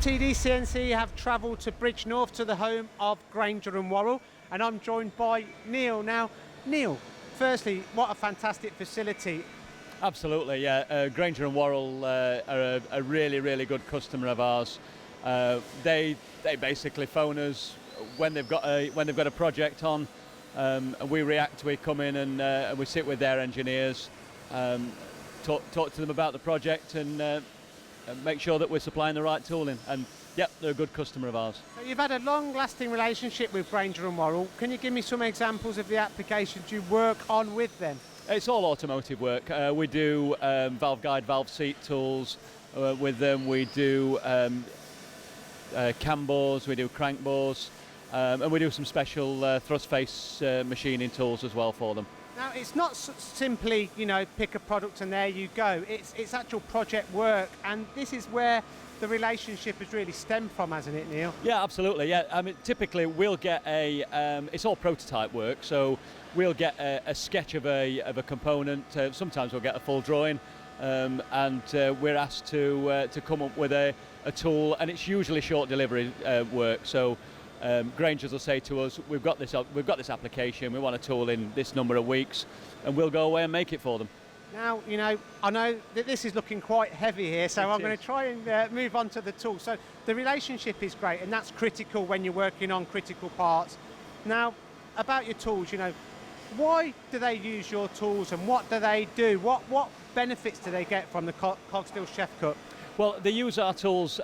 TD CNC have travelled to Bridgnorth, to the home of Grainger and Worrall, and I'm joined by Neil. Now, Neil, firstly, what a fantastic facility. Absolutely, yeah. Grainger and Worrall are a really, really good customer of ours. They basically phone us when they've got a project on, and we come in and we sit with their engineers, talk to them about the project, and make sure that we're supplying the right tooling. And yeah, they're a good customer of ours. So you've had a long-lasting relationship with Grainger and Worrall. Can you give me some examples of the applications you work on with them? It's all automotive work. We do valve guide, valve seat tools with them. We do cam bores, we do crank bores, and we do some special thrust face machining tools as well for them. Now, it's not simply, pick a product and there you go. It's actual project work, and this is where the relationship has really stemmed from, hasn't it, Neil? Yeah, absolutely. Yeah, I mean, typically we'll get it's all prototype work, so we'll get a sketch of a component. Sometimes we'll get a full drawing, and we're asked to come up with a tool, and it's usually short delivery work. So Graingers will say to us, we've got this application, we want a tool in this number of weeks, and we'll go away and make it for them. Now, I know that this is looking quite heavy here, so I'm going to try and move on to the tool. So the relationship is great, and that's critical when you're working on critical parts. Now, about your tools, why do they use your tools, and what do they do? What benefits do they get from the Cogsdill Chef Cut? Well, they use our tools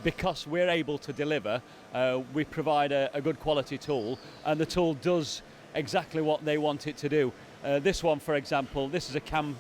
because we're able to deliver. We provide a good quality tool, and the tool does exactly what they want it to do. This one, for example, this is a cam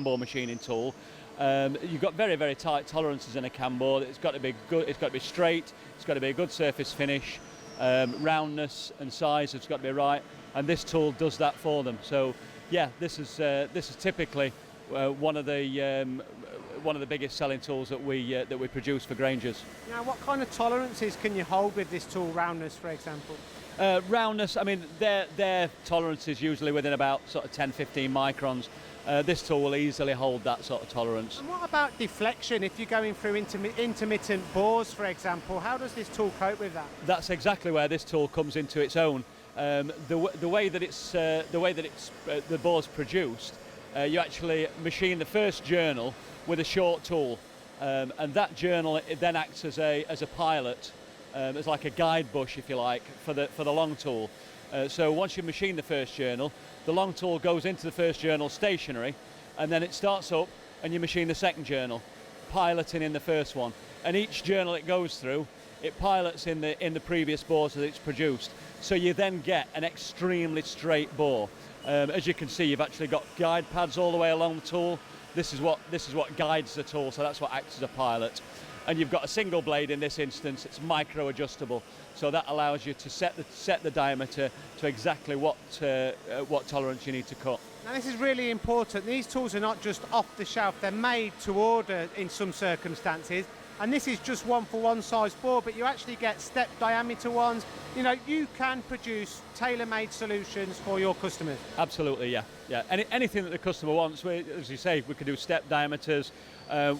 bore machining tool. You've got very, very tight tolerances in a cam bore. It's got to be good. It's got to be straight. It's got to be a good surface finish. Roundness and size has got to be right, and this tool does that for them. So, yeah, this is typically one of the biggest selling tools that we produce for Graingers. Now, what kind of tolerances can you hold with this tool? Roundness, for example. Roundness, I mean, their tolerance is usually within about sort of 10-15 microns. This tool will easily hold that sort of tolerance. And what about deflection? If you're going through intermittent bores, for example, how does this tool cope with that? That's exactly where this tool comes into its own. The way that the bore's produced, you actually machine the first journal with a short tool, and that journal it then acts as a pilot, as like a guide bush, if you like, for the long tool. So once you machine the first journal, the long tool goes into the first journal stationary, and then it starts up and you machine the second journal, piloting in the first one. And each journal it goes through, it pilots in the previous bores that it's produced. So you then get an extremely straight bore. As you can see, you've actually got guide pads all the way along the tool. This is what guides the tool, so that's what acts as a pilot. And you've got a single blade in this instance. It's micro adjustable, so that allows you to set the diameter to exactly what tolerance you need to cut. Now, this is really important. These tools are not just off the shelf, they're made to order in some circumstances, and this is just one for one size bore, but you actually get step diameter ones. You can produce tailor-made solutions for your customers. Absolutely, yeah. Anything that the customer wants, as you say, we can do step diameters.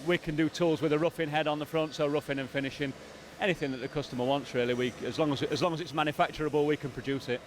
We can do tools with a roughing head on the front, so roughing and finishing. Anything that the customer wants, really. As long as it's manufacturable, we can produce it.